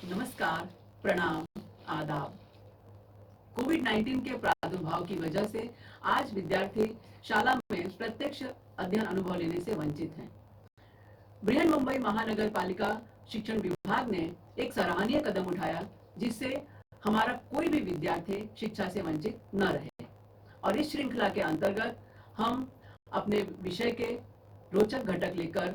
नमस्कार, प्रणाम, आदाब। कोविड-19 के प्रादुर्भाव की वजह से आज विद्यार्थी शाला में प्रत्यक्ष अध्ययन अनुभव लेने से वंचित हैं। बृहन्मुंबई महानगर पालिका शिक्षण विभाग ने एक सराहनीय कदम उठाया, जिससे हमारा कोई भी विद्यार्थी शिक्षा से वंचित न रहे। और इस श्रृंखला के अंतर्गत हम अपने विषय के रोचक घटक लेकर,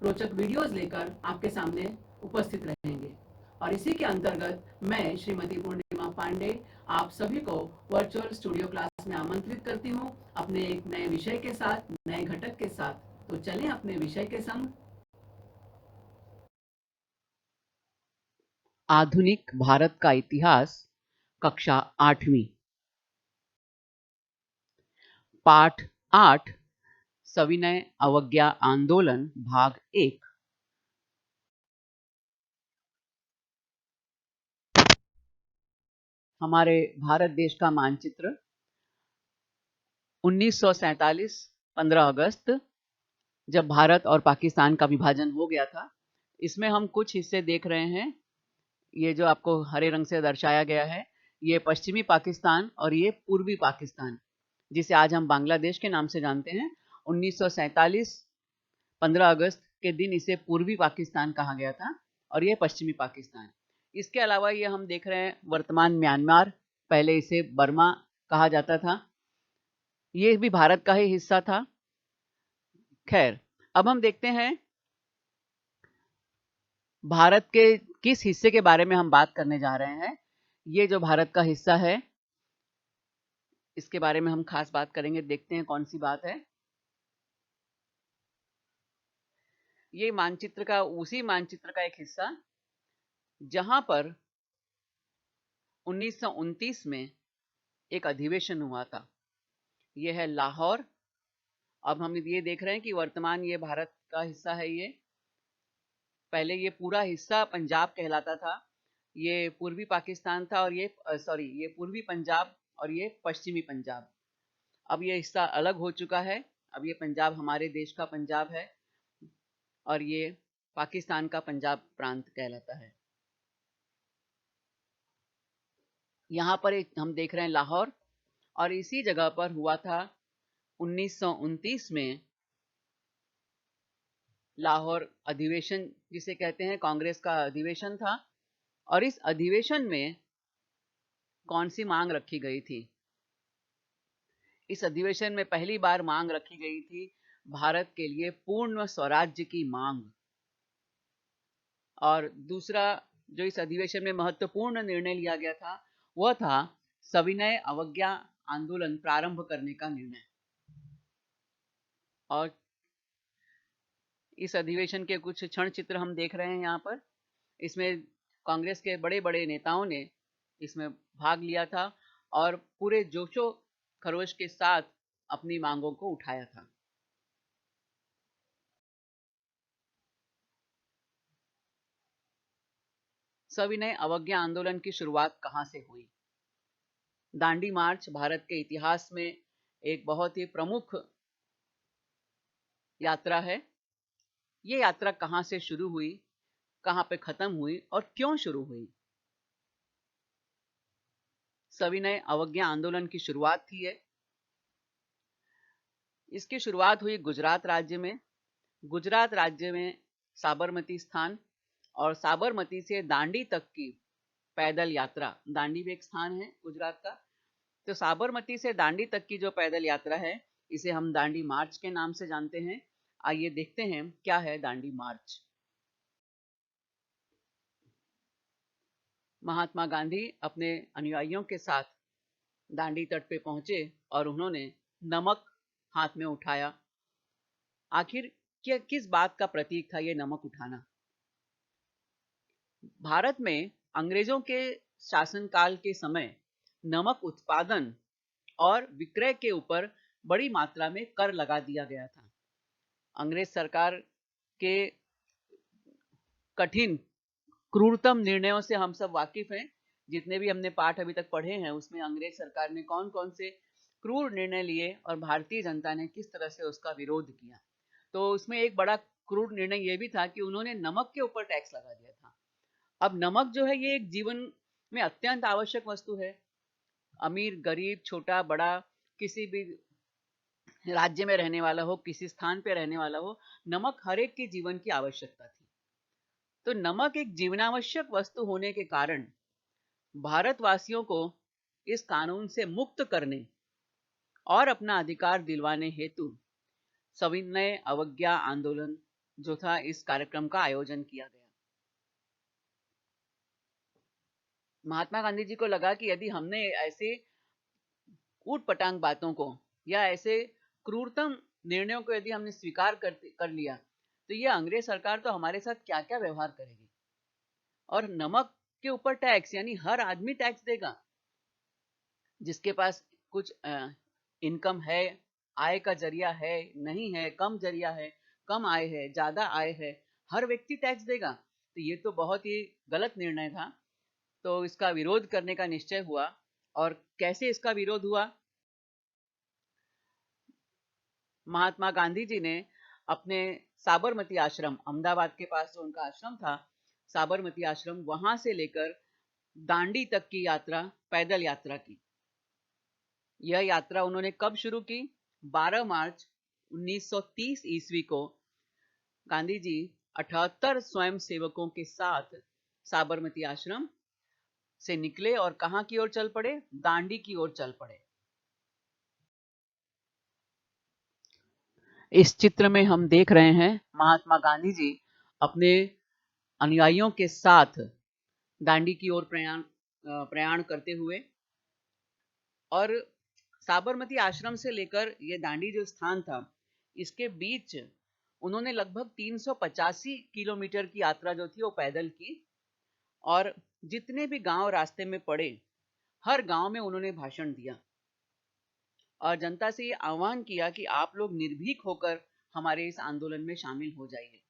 रोचक वीडियोस लेकर आपके सामने उपस्थित रहेंगे। और इसी के अंतर्गत मैं श्रीमती पूर्णिमा पांडे आप सभी को वर्चुअल स्टूडियो क्लास में आमंत्रित करती हूँ, अपने एक नए विषय के साथ, नए घटक के साथ। तो चलें अपने विषय के संग। आधुनिक भारत का इतिहास, कक्षा 8वीं, पाठ 8, सविनय अवज्ञा आंदोलन, भाग 1। हमारे भारत देश का मानचित्र 1947 15 अगस्त, जब भारत और पाकिस्तान का विभाजन हो गया था। इसमें हम कुछ हिस्से देख रहे हैं। ये जो आपको हरे रंग से दर्शाया गया है, ये पश्चिमी पाकिस्तान और ये पूर्वी पाकिस्तान, जिसे आज हम बांग्लादेश के नाम से जानते हैं। 1947 15 अगस्त के दिन इसे पूर्वी पाकिस्तान कहा गया था और ये पश्चिमी पाकिस्तान। इसके अलावा ये हम देख रहे हैं वर्तमान म्यांमार, पहले इसे बर्मा कहा जाता था, ये भी भारत का ही हिस्सा था। खैर, अब हम देखते हैं भारत के किस हिस्से के बारे में हम बात करने जा रहे हैं। ये जो भारत का हिस्सा है, इसके बारे में हम खास बात करेंगे। देखते हैं कौन सी बात है। ये उसी मानचित्र का एक हिस्सा, जहां पर 1929 में एक अधिवेशन हुआ था। यह है लाहौर। अब हम ये देख रहे हैं कि वर्तमान ये भारत का हिस्सा है। ये पहले ये पूरा हिस्सा पंजाब कहलाता था। ये पूर्वी पाकिस्तान था और ये पूर्वी पंजाब और ये पश्चिमी पंजाब। अब ये हिस्सा अलग हो चुका है। अब ये पंजाब हमारे देश का पंजाब है और ये पाकिस्तान का पंजाब प्रांत कहलाता है। यहाँ पर हम देख रहे हैं लाहौर, और इसी जगह पर हुआ था 1929 में लाहौर अधिवेशन, जिसे कहते हैं कांग्रेस का अधिवेशन था। और इस अधिवेशन में कौन सी मांग रखी गई थी? इस अधिवेशन में पहली बार मांग रखी गई थी भारत के लिए पूर्ण स्वराज्य की मांग। और दूसरा जो इस अधिवेशन में महत्वपूर्ण निर्णय लिया गया था, वह था सविनय अवज्ञा आंदोलन प्रारंभ करने का निर्णय। और इस अधिवेशन के कुछ क्षण चित्र हम देख रहे हैं यहाँ पर। इसमें कांग्रेस के बड़े बड़े नेताओं ने इसमें भाग लिया था और पूरे जोशो खरोश के साथ अपनी मांगों को उठाया था। सविनय अवज्ञा आंदोलन की शुरुआत कहाँ से हुई? दांडी मार्च भारत के इतिहास में एक बहुत ही प्रमुख यात्रा है। ये यात्रा कहाँ से शुरू हुई, कहाँ पे खत्म हुई और क्यों शुरू हुई? सविनय अवज्ञा आंदोलन की शुरुआत थी है। इसकी शुरुआत हुई गुजरात राज्य में। गुजरात राज्य में साबरमती स्थान और साबरमती से दांडी तक की पैदल यात्रा, दांडी भी एक स्थान है गुजरात का, तो साबरमती से दांडी तक की जो पैदल यात्रा है, इसे हम दांडी मार्च के नाम से जानते हैं। आइए देखते हैं क्या है दांडी मार्च। महात्मा गांधी अपने अनुयायियों के साथ दांडी तट पे पहुंचे और उन्होंने नमक हाथ में उठाया। आखिर किस बात का प्रतीक था ये नमक उठाना? भारत में अंग्रेजों के शासनकाल के समय नमक उत्पादन और विक्रय के ऊपर बड़ी मात्रा में कर लगा दिया गया था। अंग्रेज सरकार के कठिन क्रूरतम निर्णयों से हम सब वाकिफ हैं। जितने भी हमने पाठ अभी तक पढ़े हैं, उसमें अंग्रेज सरकार ने कौन कौन से क्रूर निर्णय लिए और भारतीय जनता ने किस तरह से उसका विरोध किया। तो उसमें एक बड़ा क्रूर निर्णय यह भी था कि उन्होंने नमक के ऊपर टैक्स लगा दिया था। अब नमक जो है ये एक जीवन में अत्यंत आवश्यक वस्तु है। अमीर, गरीब, छोटा, बड़ा, किसी भी राज्य में रहने वाला हो, किसी स्थान पे रहने वाला हो, नमक हर एक के जीवन की आवश्यकता थी। तो नमक एक जीवनावश्यक वस्तु होने के कारण भारतवासियों को इस कानून से मुक्त करने और अपना अधिकार दिलवाने हेतु सविनय अवज्ञा आंदोलन जो था, इस कार्यक्रम का आयोजन किया गया। महात्मा गांधी जी को लगा कि यदि हमने ऐसे ऊट-पटांग बातों को या ऐसे क्रूरतम निर्णयों को यदि हमने स्वीकार कर लिया, तो ये अंग्रेज सरकार तो हमारे साथ क्या-क्या व्यवहार करेगी। और नमक के ऊपर टैक्स, यानी हर आदमी टैक्स देगा। जिसके पास कुछ इनकम है, आय का जरिया है, नहीं है, कम जरिया है, कम आय है, ज़्यादा आय है, हर व्यक्ति टैक्स देगा। तो ये तो बहुत ही गलत निर्णय था। तो इसका विरोध करने का निश्चय हुआ। और कैसे इसका विरोध हुआ? महात्मा गांधी जी ने अपने साबरमती आश्रम, अहमदाबाद के पास जो उनका आश्रम था, साबरमती आश्रम, वहां से लेकर दांडी तक की यात्रा, पैदल यात्रा की। यह यात्रा उन्होंने कब शुरू की? 12 मार्च 1930 ईस्वी को गांधी जी 78 स्वयं सेवकों के साथ साबरमती आश्रम से निकले और कहां की ओर चल पड़े? दांडी की ओर चल पड़े। इस चित्र में हम देख रहे हैं महात्मा गांधी जी अपने अनुयायियों के साथ दांडी की ओर प्रयाण करते हुए, और साबरमती आश्रम से लेकर ये दांडी जो स्थान था, इसके बीच उन्होंने लगभग 385 किलोमीटर की यात्रा जो थी वो पैदल की। और जितने भी गांव रास्ते में पड़े, हर गांव में उन्होंने भाषण दिया और जनता से ये आह्वान किया कि आप लोग निर्भीक होकर हमारे इस आंदोलन में शामिल हो जाइए।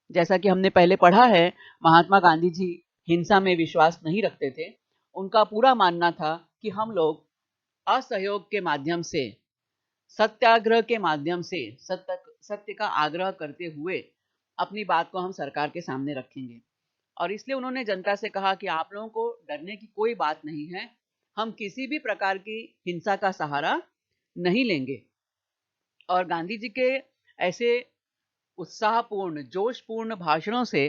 जैसा कि हमने पहले पढ़ा है, महात्मा गांधी जी हिंसा में विश्वास नहीं रखते थे। उनका पूरा मानना था कि हम लोग असहयोग के माध्यम से, सत्याग्रह के माध्यम से सत्य का आग्रह करते हुए अपनी बात को हम सरकार के सामने रखेंगे। और इसलिए उन्होंने जनता से कहा कि आप लोगों को डरने की कोई बात नहीं है, हम किसी भी प्रकार की हिंसा का सहारा नहीं लेंगे। और गांधी जी के ऐसे उत्साहपूर्ण, जोशपूर्ण भाषणों से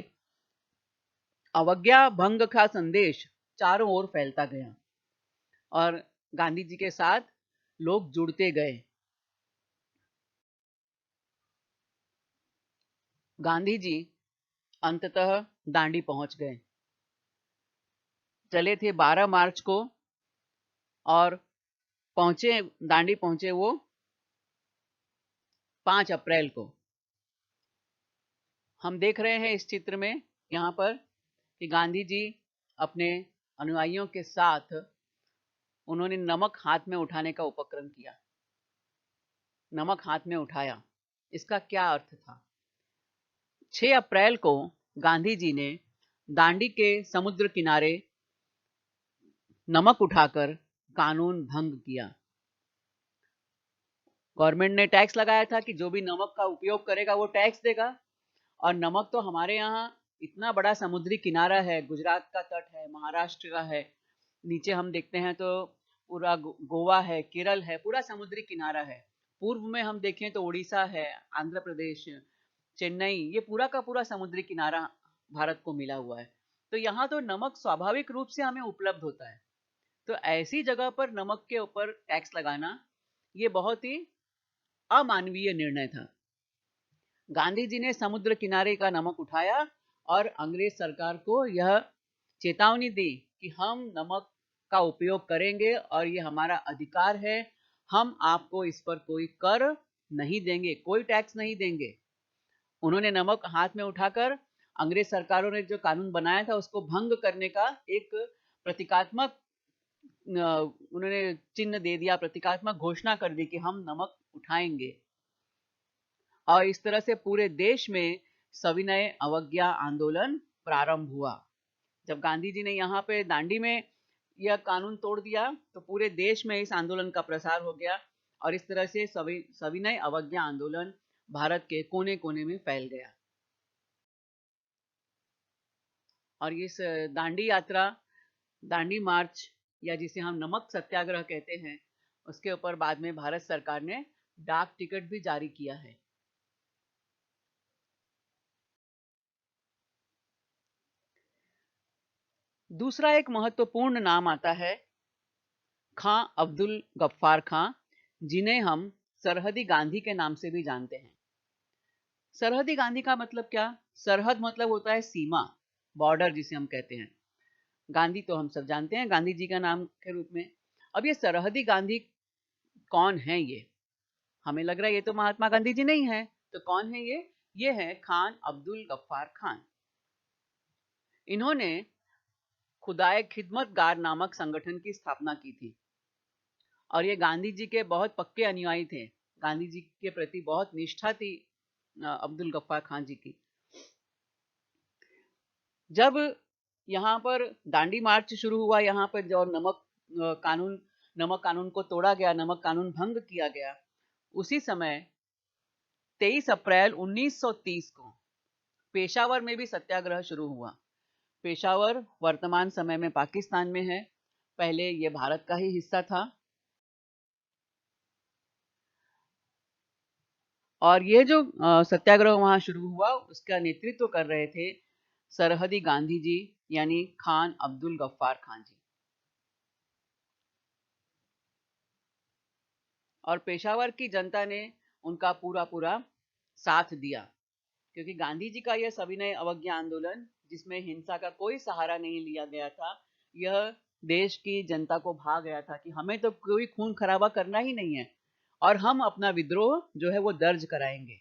अवज्ञा भंग का संदेश चारों ओर फैलता गया और गांधी जी के साथ लोग जुड़ते गए। गांधी जी अंततः दांडी पहुंच गए। चले थे 12 मार्च को और दांडी पहुंचे वो 5 अप्रैल को। हम देख रहे हैं इस चित्र में यहाँ पर कि गांधी जी अपने अनुयायियों के साथ उन्होंने नमक हाथ में उठाने का उपक्रम किया। नमक हाथ में उठाया, इसका क्या अर्थ था? 6 अप्रैल को गांधी जी ने दांडी के समुद्र किनारे नमक उठाकर कानून भंग किया। गवर्नमेंट ने टैक्स लगाया था कि जो भी नमक का उपयोग करेगा वो टैक्स देगा। और नमक तो हमारे यहाँ इतना बड़ा समुद्री किनारा है, गुजरात का तट है, महाराष्ट्र का है, नीचे हम देखते हैं तो पूरा गोवा है, केरल है, पूरा समुद्री किनारा है। पूर्व में हम देखें तो उड़ीसा है, आंध्र प्रदेश, चेन्नई, ये पूरा का पूरा समुद्री किनारा भारत को मिला हुआ है। तो यहाँ तो नमक स्वाभाविक रूप से हमें उपलब्ध होता है। तो ऐसी जगह पर नमक के ऊपर टैक्स लगाना ये बहुत ही अमानवीय निर्णय था। गांधी जी ने समुद्र किनारे का नमक उठाया और अंग्रेज सरकार को यह चेतावनी दी कि हम नमक का उपयोग करेंगे और ये हमारा अधिकार है, हम आपको इस पर कोई कर नहीं देंगे, कोई टैक्स नहीं देंगे। उन्होंने नमक हाथ में उठाकर अंग्रेज सरकारों ने जो कानून बनाया था उसको भंग करने का एक प्रतीकात्मक उन्होंने चिन्ह दे दिया, प्रतीकात्मक घोषणा कर दी कि हम नमक उठाएंगे। और इस तरह से पूरे देश में सविनय अवज्ञा आंदोलन प्रारंभ हुआ। जब गांधी जी ने यहाँ पे दांडी में यह कानून तोड़ दिया तो पूरे देश में इस आंदोलन का प्रसार हो गया और इस तरह से सविनय अवज्ञा आंदोलन भारत के कोने कोने में फैल गया। और इस दांडी यात्रा, दांडी मार्च या जिसे हम नमक सत्याग्रह कहते हैं, उसके ऊपर बाद में भारत सरकार ने डाक टिकट भी जारी किया है। दूसरा एक महत्वपूर्ण नाम आता है खां अब्दुल गफ्फार खां, जिन्हें हम सरहदी गांधी के नाम से भी जानते हैं। सरहदी गांधी का मतलब क्या? सरहद मतलब होता है सीमा, बॉर्डर जिसे हम कहते हैं। गांधी तो हम सब जानते हैं गांधी जी का नाम के रूप में। अब ये सरहदी गांधी कौन है? ये हमें लग रहा है ये तो महात्मा गांधी जी नहीं है, तो कौन है ये? ये है खान अब्दुल गफ्फार खान। इन्होंने खुदाए खिदमतगार नामक संगठन की स्थापना की थी और ये गांधी जी के बहुत पक्के अनुयायी थे। गांधी जी के प्रति बहुत निष्ठा थी अब्दुल गफ्फार खान जी की। जब यहाँ पर दांडी मार्च शुरू हुआ, यहाँ पर जो नमक कानून को तोड़ा गया, नमक कानून भंग किया गया, उसी समय 23 अप्रैल 1930 को पेशावर में भी सत्याग्रह शुरू हुआ। पेशावर वर्तमान समय में पाकिस्तान में है, पहले ये भारत का ही हिस्सा था। और ये जो सत्याग्रह वहां शुरू हुआ, उसका नेतृत्व कर रहे थे सरहदी गांधी जी, यानी खान अब्दुल गफ्फार खान जी। और पेशावर की जनता ने उनका पूरा पूरा साथ दिया, क्योंकि गांधी जी का यह सविनय अवज्ञा आंदोलन, जिसमें हिंसा का कोई सहारा नहीं लिया गया था, यह देश की जनता को भा गया था कि हमें तो कोई खून खराबा करना ही नहीं है और हम अपना विद्रोह जो है वो दर्ज कराएंगे।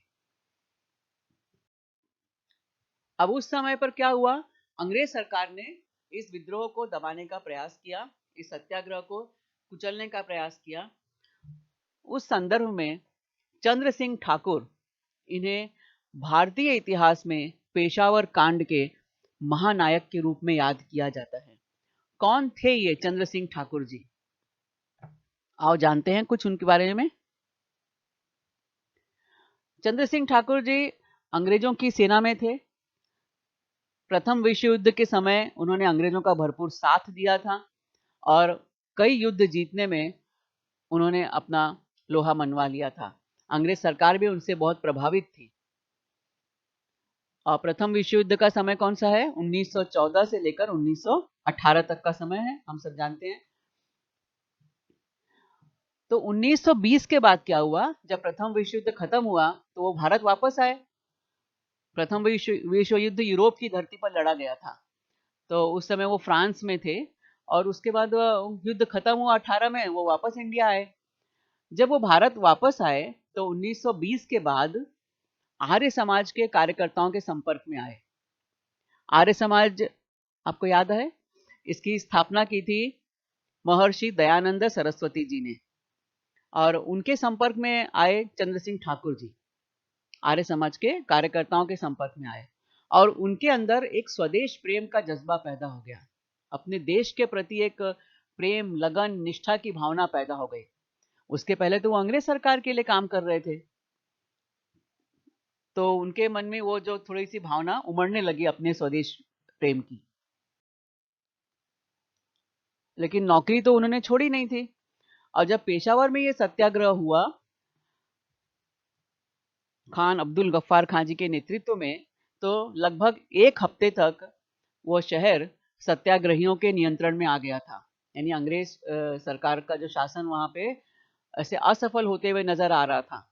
अब उस समय पर क्या हुआ? अंग्रेज सरकार ने इस विद्रोह को दबाने का प्रयास किया, इस सत्याग्रह को कुचलने का प्रयास किया। उस संदर्भ में चंद्र सिंह ठाकुर, इन्हें भारतीय इतिहास में पेशावर कांड के महानायक के रूप में याद किया जाता है। कौन थे ये चंद्र सिंह ठाकुर जी? आओ जानते हैं कुछ उनके बारे में। चंद्र सिंह ठाकुर जी अंग्रेजों की सेना में थे। प्रथम विश्व युद्ध के समय उन्होंने अंग्रेजों का भरपूर साथ दिया था और कई युद्ध जीतने में उन्होंने अपना लोहा मनवा लिया था। अंग्रेज सरकार भी उनसे बहुत प्रभावित थी। और प्रथम विश्व युद्ध का समय कौन सा है? 1914 से लेकर 1918 तक का समय है, हम सब जानते हैं। तो 1920 के बाद क्या हुआ? जब प्रथम विश्व युद्ध खत्म हुआ तो वो भारत वापस आए। प्रथम विश्व युद्ध यूरोप की धरती पर लड़ा गया था, तो उस समय वो फ्रांस में थे और उसके बाद युद्ध खत्म हुआ 18 में, वो वापस इंडिया आए। जब वो भारत वापस आए तो 1920 के बाद आर्य समाज के कार्यकर्ताओं के संपर्क में आए। आर्य समाज आपको याद है, इसकी स्थापना की थी महर्षि दयानंद सरस्वती जी ने, और उनके संपर्क में आए चंद्र सिंह ठाकुर जी। आर्य समाज के कार्यकर्ताओं के संपर्क में आए और उनके अंदर एक स्वदेश प्रेम का जज्बा पैदा हो गया। अपने देश के प्रति एक प्रेम, लगन, निष्ठा की भावना पैदा हो गई। उसके पहले तो वो अंग्रेज सरकार के लिए काम कर रहे थे, तो उनके मन में वो जो थोड़ी सी भावना उमड़ने लगी अपने स्वदेश प्रेम की। लेकिन नौकरी तो उन्होंने छोड़ी नहीं थी। और जब पेशावर में ये सत्याग्रह हुआ खान अब्दुल गफ्फार खान जी के नेतृत्व में, तो लगभग एक हफ्ते तक वो शहर सत्याग्रहियों के नियंत्रण में आ गया था। यानी अंग्रेज सरकार का जो शासन वहां पे ऐसे असफल होते हुए नजर आ रहा था।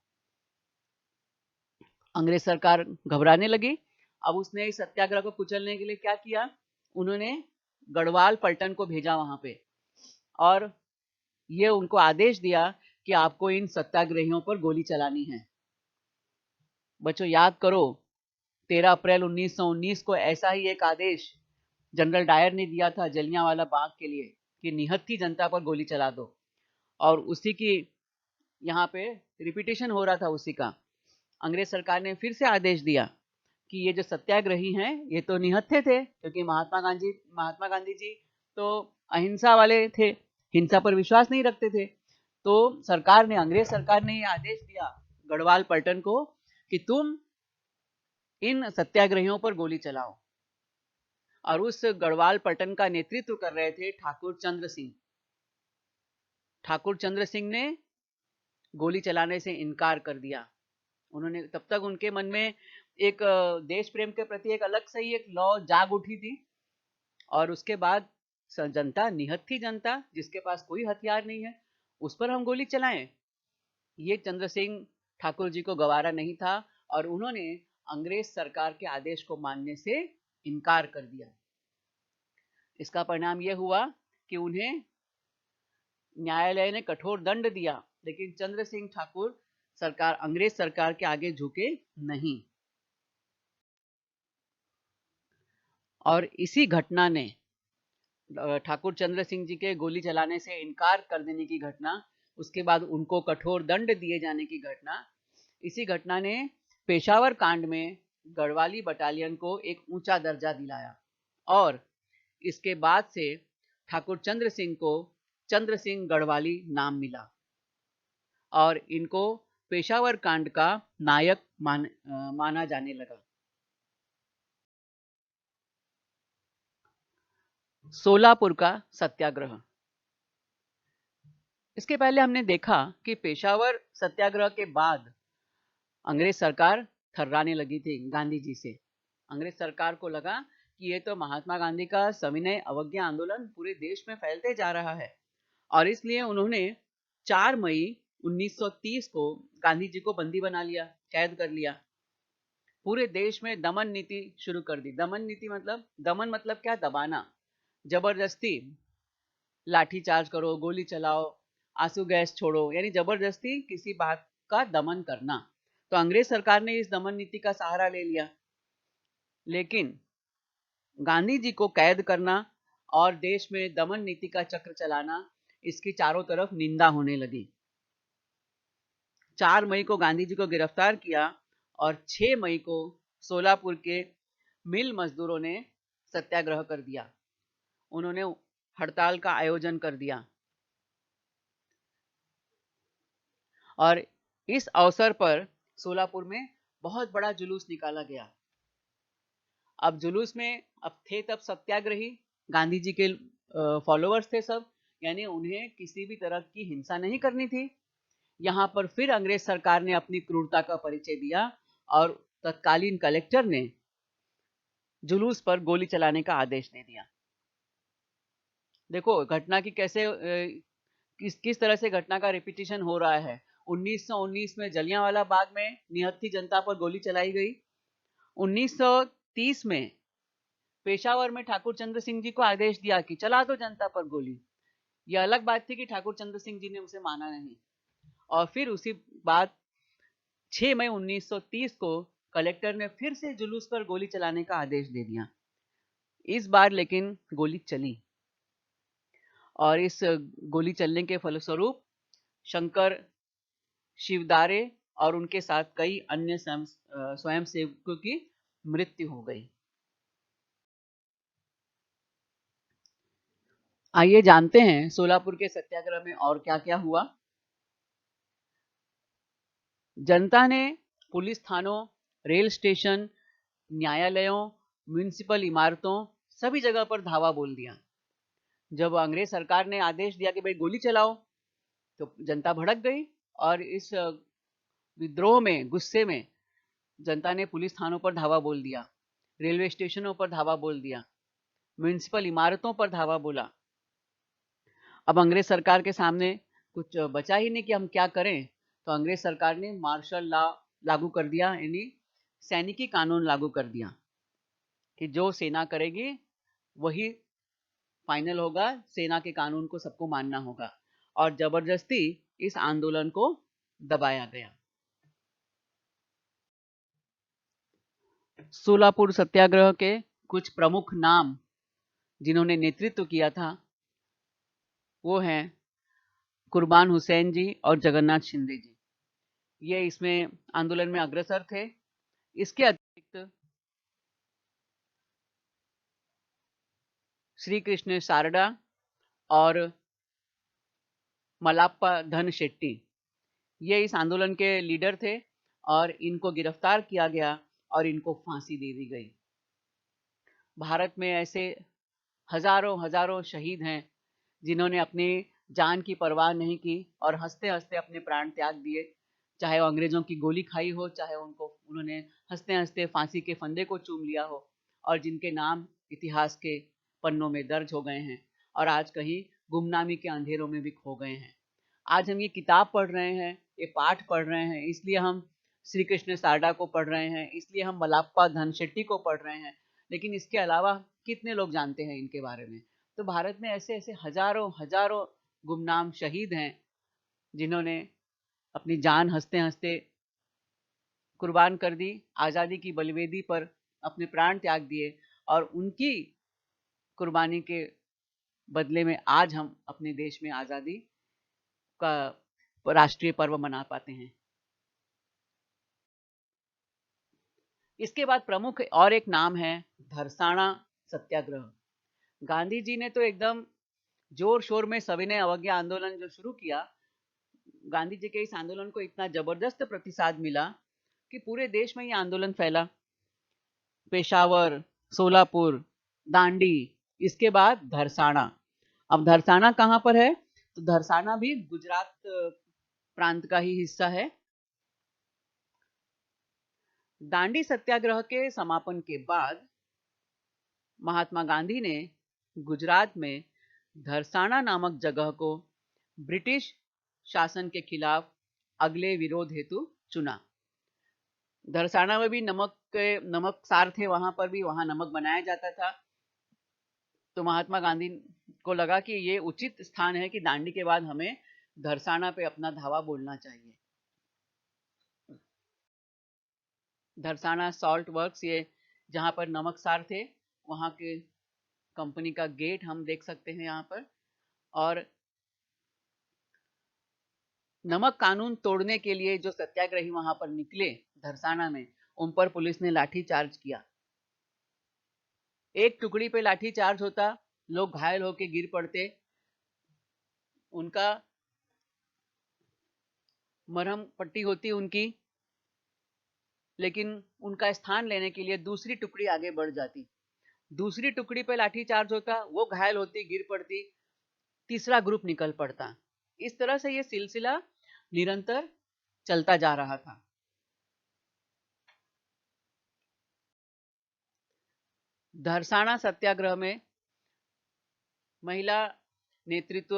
अंग्रेज सरकार घबराने लगी। अब उसने इस सत्याग्रह को कुचलने के लिए क्या किया? उन्होंने गढ़वाल पलटन को भेजा वहां पे और ये उनको आदेश दिया कि आपको इन सत्याग्रहियों पर गोली चलानी है। बच्चों याद करो, 13 अप्रैल 1919 को ऐसा ही एक आदेश जनरल डायर ने दिया था जलियांवाला बाग के लिए कि निहत्थी जनता पर गोली चला दो, और उसी की यहाँ पे रिपीटेशन हो रहा था उसी का। अंग्रेज सरकार ने फिर से आदेश दिया कि ये जो सत्याग्रही हैं ये तो निहत्थे थे, क्योंकि महात्मा गांधी जी तो अहिंसा वाले थे, हिंसा पर विश्वास नहीं रखते थे। तो अंग्रेज सरकार ने ये आदेश दिया गढ़वाल पलटन को कि तुम इन सत्याग्रहियों पर गोली चलाओ। और उस गढ़वाल पलटन का नेतृत्व कर रहे थे ठाकुर चंद्र सिंह। ठाकुर चंद्र सिंह ने गोली चलाने से इनकार कर दिया। उन्होंने तब तक उनके मन में एक देश प्रेम के प्रति एक अलग से ही एक लौ जाग उठी थी। और उसके बाद जनता, निहत्थी जनता जिसके पास कोई हथियार नहीं है, उस पर हम गोली चलाएं, ये चंद्र सिंह ठाकुर जी को गवारा नहीं था और उन्होंने अंग्रेज सरकार के आदेश को मानने से इनकार कर दिया। इसका परिणाम यह हुआ कि उन्हें न्यायालय ने कठोर दंड दिया, लेकिन चंद्र सिंह ठाकुर सरकार, अंग्रेज सरकार के आगे झुके नहीं। और इसी घटना ने, ठाकुर चंद्र सिंह जी के गोली चलाने से इनकार कर देने की घटना, उसके बाद उनको कठोर दंड दिए जाने की घटना, इसी घटना ने पेशावर कांड में गढ़वाली बटालियन को एक ऊंचा दर्जा दिलाया और इसके बाद से ठाकुर चंद्र सिंह को चंद्र सिंह गढ़वाली नाम मिला और इनको पेशावर कांड का नायक माना जाने लगा। सोलापुर का सत्याग्रह। इसके पहले हमने देखा कि पेशावर सत्याग्रह के बाद अंग्रेज सरकार थर्राने लगी थी गांधी जी से। अंग्रेज सरकार को लगा कि ये तो महात्मा गांधी का सविनय अवज्ञा आंदोलन पूरे देश में फैलते जा रहा है और इसलिए उन्होंने 4 मई 1930 को गांधी जी को बंदी बना लिया, कैद कर लिया। पूरे देश में दमन नीति शुरू कर दी। दमन नीति मतलब, दमन मतलब क्या? दबाना, जबरदस्ती लाठीचार्ज करो, गोली चलाओ, आंसू गैस छोड़ो, यानी जबरदस्ती किसी बात का दमन करना। तो अंग्रेज सरकार ने इस दमन नीति का सहारा ले लिया, लेकिन गांधी जी को कैद करना और देश में दमन नीति का चक्र चलाना, इसकी चारों तरफ निंदा होने लगी। 4 मई को गांधी जी को गिरफ्तार किया और 6 मई को सोलापुर के मिल मजदूरों ने सत्याग्रह कर दिया। उन्होंने हड़ताल का आयोजन कर दिया और इस अवसर पर सोलापुर में बहुत बड़ा जुलूस निकाला गया। अब जुलूस में तब सत्याग्रही गांधी जी के फॉलोअर्स थे सब, यानी उन्हें किसी भी तरह की हिंसा नहीं करनी थी। यहाँ पर फिर अंग्रेज सरकार ने अपनी क्रूरता का परिचय दिया और तत्कालीन कलेक्टर ने जुलूस पर गोली चलाने का आदेश दे दिया। देखो घटना की कैसे किस तरह से घटना का रिपीटिशन हो रहा है। 1919 में जलियांवाला बाग में निहत्थी जनता पर गोली चलाई गई। 1930 में पेशावर में ठाकुर चंद्र सिंह जी को आदेश दिया कि चला दो जनता पर गोली। यह अलग बात थी कि ठाकुर चंद्र सिंह जी ने उसे माना नहीं। और फिर उसी बात 6 मई 1930 को कलेक्टर ने फिर से जुलूस पर गोली चलाने का आदेश दे दिया। इस बार लेकिन गोली चली और इस गोली चलने के फलस्वरूप शंकर शिवदारे और उनके साथ कई अन्य स्वयंसेवकों की मृत्यु हो गई। आइए जानते हैं सोलापुर के सत्याग्रह में और क्या क्या हुआ। जनता ने पुलिस थानों, रेल स्टेशन, न्यायालयों, म्युनिसिपल इमारतों, सभी जगह पर धावा बोल दिया। जब अंग्रेज सरकार ने आदेश दिया कि भाई गोली चलाओ, तो जनता भड़क गई और इस विद्रोह में, गुस्से में जनता ने पुलिस थानों पर धावा बोल दिया, रेलवे स्टेशनों पर धावा बोल दिया, म्युनिसिपल इमारतों पर धावा बोला। अब अंग्रेज सरकार के सामने कुछ बचा ही नहीं कि हम क्या करें, तो अंग्रेज सरकार ने मार्शल लॉ लागू कर दिया, यानी सैनिकी कानून लागू कर दिया कि जो सेना करेगी वही फाइनल होगा, सेना के कानून को सबको मानना होगा और जबरदस्ती इस आंदोलन को दबाया गया। सोलापुर सत्याग्रह के कुछ प्रमुख नाम जिन्होंने नेतृत्व किया था वो हैं कुर्बान हुसैन जी और जगन्नाथ शिंदे जी। ये इसमें आंदोलन में अग्रसर थे। इसके अतिरिक्त श्री कृष्ण सारडा और मलाप्पा धन शेट्टी, ये इस आंदोलन के लीडर थे और इनको गिरफ्तार किया गया और इनको फांसी दे दी गई। भारत में ऐसे हजारों हजारों शहीद हैं जिन्होंने अपनी जान की परवाह नहीं की और हंसते हंसते अपने प्राण त्याग दिए, चाहे वो अंग्रेजों की गोली खाई हो, चाहे उन्होंने हंसते हंसते फांसी के फंदे को चूम लिया हो, और जिनके नाम इतिहास के पन्नों में दर्ज हो गए हैं और आज कहीं गुमनामी के अंधेरों में भी खो गए हैं। आज हम ये किताब पढ़ रहे हैं, ये पाठ पढ़ रहे हैं, इसलिए हम श्री कृष्ण सारडा को पढ़ रहे हैं, इसलिए हम मलाप्पा धनशेट्टी को पढ़ रहे हैं, लेकिन इसके अलावा कितने लोग जानते हैं इनके बारे में? तो भारत में ऐसे ऐसे हजारों हजारों गुमनाम शहीद हैं जिन्होंने अपनी जान हंसते हंसते कुर्बान कर दी, आज़ादी की बलिवेदी पर अपने प्राण त्याग दिए, और उनकी कुर्बानी के बदले में आज हम अपने देश में आज़ादी का राष्ट्रीय पर्व मना पाते हैं। इसके बाद प्रमुख और एक नाम है धरसाना सत्याग्रह। गांधी जी ने तो एकदम जोर शोर में सविनय अवज्ञा आंदोलन जो शुरू किया, गांधी जी के इस आंदोलन को इतना जबरदस्त प्रतिसाद मिला कि पूरे देश में ये आंदोलन फैला। पेशावर, सोलापुर, दांडी, इसके बाद धरसाना। अब धरसाना कहाँ पर है? तो धरसाना भी गुजरात प्रांत का ही हिस्सा है। दांडी सत्याग्रह के समापन के बाद महात्मा गांधी ने गुजरात में धरसाना नामक जगह को ब्रिटिश शासन के खिलाफ अगले विरोध हेतु चुना। धरसाना में भी नमक सार थे, वहां पर भी वहां नमक बनाया जाता था। तो महात्मा गांधी को लगा कि ये उचित स्थान है कि दांडी के बाद हमें धरसाना पे अपना धावा बोलना चाहिए। धरसाना सॉल्ट वर्क्स, ये जहां पर नमक सार थे, वहां के कंपनी का गेट हम देख सकते हैं यहाँ पर। और नमक कानून तोड़ने के लिए जो सत्याग्रही वहां पर निकले धरसाना में, उन पर पुलिस ने लाठी चार्ज किया। एक टुकड़ी पे लाठी चार्ज होता, लोग घायल होकर गिर पड़ते, उनका मरहम पट्टी होती उनकी, लेकिन उनका स्थान लेने के लिए दूसरी टुकड़ी आगे बढ़ जाती। दूसरी टुकड़ी पे लाठी चार्ज होता, वो घायल होती, गिर पड़ती, तीसरा ग्रुप निकल पड़ता। इस तरह से ये सिलसिला निरंतर चलता जा रहा था। धरसाना सत्याग्रह में महिला नेतृत्व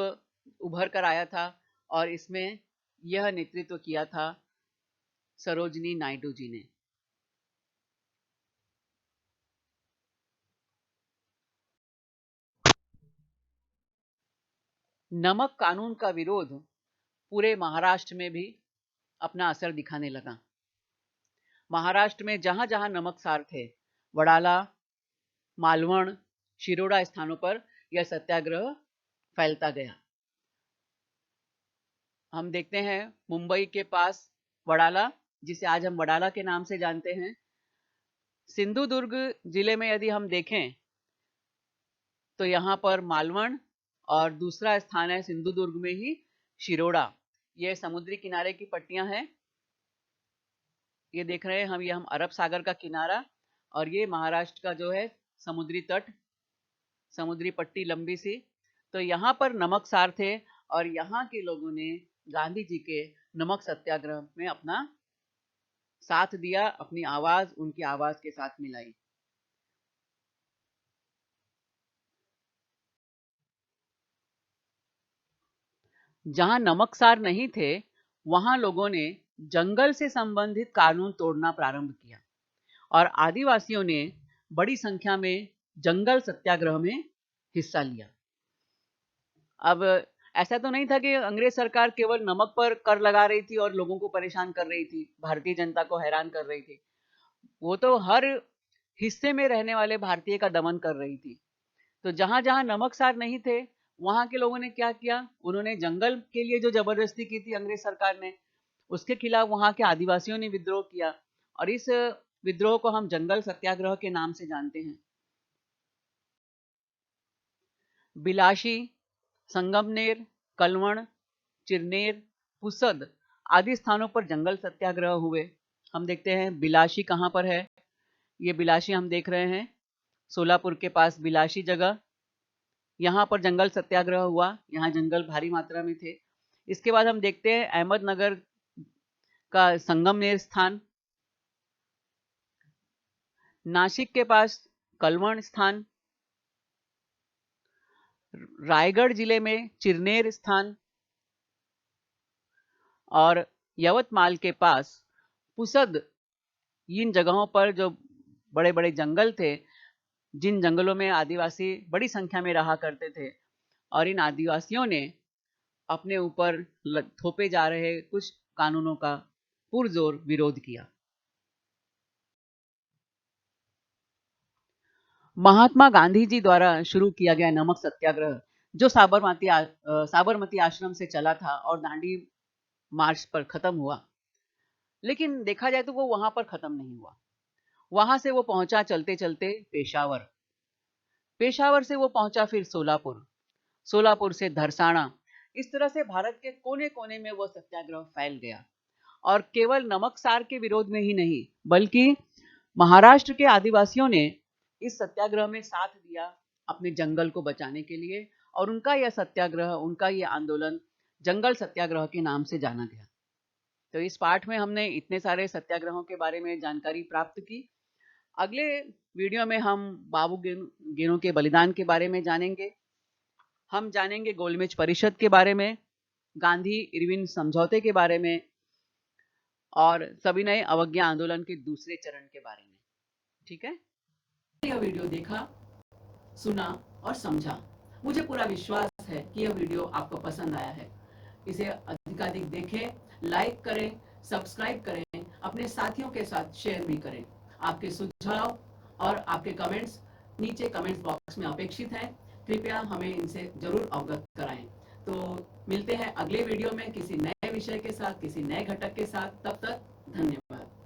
उभर कर आया था और इसमें यह नेतृत्व किया था सरोजनी नायडू जी ने। नमक कानून का विरोध पूरे महाराष्ट्र में भी अपना असर दिखाने लगा। महाराष्ट्र में जहां जहां नमक सार थे, वडाला, मालवण, शिरोडा स्थानों पर यह सत्याग्रह फैलता गया। हम देखते हैं मुंबई के पास वडाला, जिसे आज हम वडाला के नाम से जानते हैं। सिंधुदुर्ग जिले में यदि हम देखें तो यहाँ पर मालवण, और दूसरा स्थान है सिंधुदुर्ग में ही शिरोडा। ये समुद्री किनारे की पट्टियां हैं। ये देख रहे हैं हम, ये हम अरब सागर का किनारा, और ये महाराष्ट्र का जो है समुद्री तट, समुद्री पट्टी लंबी सी। तो यहाँ पर नमक सार थे और यहाँ के लोगों ने गांधी जी के नमक सत्याग्रह में अपना साथ दिया, अपनी आवाज उनकी आवाज के साथ मिलाई। जहां नमकसार नहीं थे, वहां लोगों ने जंगल से संबंधित कानून तोड़ना प्रारंभ किया और आदिवासियों ने बड़ी संख्या में जंगल सत्याग्रह में हिस्सा लिया। अब ऐसा तो नहीं था कि अंग्रेज सरकार केवल नमक पर कर लगा रही थी और लोगों को परेशान कर रही थी, भारतीय जनता को हैरान कर रही थी। वो तो हर हिस्से में रहने वाले भारतीय का दमन कर रही थी। तो जहां जहां नमकसार नहीं थे, वहां के लोगों ने क्या किया, उन्होंने जंगल के लिए जो जबरदस्ती की थी अंग्रेज सरकार ने, उसके खिलाफ वहां के आदिवासियों ने विद्रोह किया, और इस विद्रोह को हम जंगल सत्याग्रह के नाम से जानते हैं। बिलाशी, संगमनेर, कलवण, चिरनेर, पुसद आदि स्थानों पर जंगल सत्याग्रह हुए। हम देखते हैं बिलाशी कहाँ पर है। ये बिलाशी हम देख रहे हैं सोलापुर के पास बिलाशी जगह, यहाँ पर जंगल सत्याग्रह हुआ, यहाँ जंगल भारी मात्रा में थे। इसके बाद हम देखते हैं अहमदनगर का संगमनेर स्थान, नासिक के पास कलवण स्थान, रायगढ़ जिले में चिरनेर स्थान और यवतमाल के पास पुसद। इन जगहों पर जो बड़े बड़े जंगल थे, जिन जंगलों में आदिवासी बड़ी संख्या में रहा करते थे, और इन आदिवासियों ने अपने ऊपर थोपे जा रहे कुछ कानूनों का पुरजोर विरोध किया। महात्मा गांधी जी द्वारा शुरू किया गया नमक सत्याग्रह, जो साबरमती आश्रम से चला था और दांडी मार्च पर खत्म हुआ, लेकिन देखा जाए तो वो वहां पर खत्म नहीं हुआ। वहां से वो पहुंचा चलते चलते पेशावर, पेशावर से वो पहुंचा फिर सोलापुर, सोलापुर से धरसाना। इस तरह से भारत के कोने कोने में वो सत्याग्रह फैल गया, और केवल नमकसार के विरोध में ही नहीं, बल्कि महाराष्ट्र के आदिवासियों ने इस सत्याग्रह में साथ दिया अपने जंगल को बचाने के लिए, और उनका यह सत्याग्रह, उनका यह आंदोलन जंगल सत्याग्रह के नाम से जाना गया। तो इस पाठ में हमने इतने सारे सत्याग्रहों के बारे में जानकारी प्राप्त की। अगले वीडियो में हम बाबू गेनों के बलिदान के बारे में जानेंगे। हम जानेंगे गोलमेज परिषद के बारे में, गांधी इरविन समझौते के बारे में, और सविनय अवज्ञा आंदोलन के दूसरे चरण के बारे में। ठीक है, यह वीडियो देखा, सुना और समझा। मुझे पूरा विश्वास है कि यह वीडियो आपको पसंद आया है। इसे अधिकाधिक देखें, लाइक करें, सब्सक्राइब करें, अपने साथियों के साथ शेयर भी करें। आपके सुझाव और आपके कमेंट्स नीचे कमेंट्स बॉक्स में अपेक्षित हैं। कृपया हमें इनसे जरूर अवगत कराएं। तो मिलते हैं अगले वीडियो में किसी नए विषय के साथ, किसी नए घटक के साथ। तब तक धन्यवाद।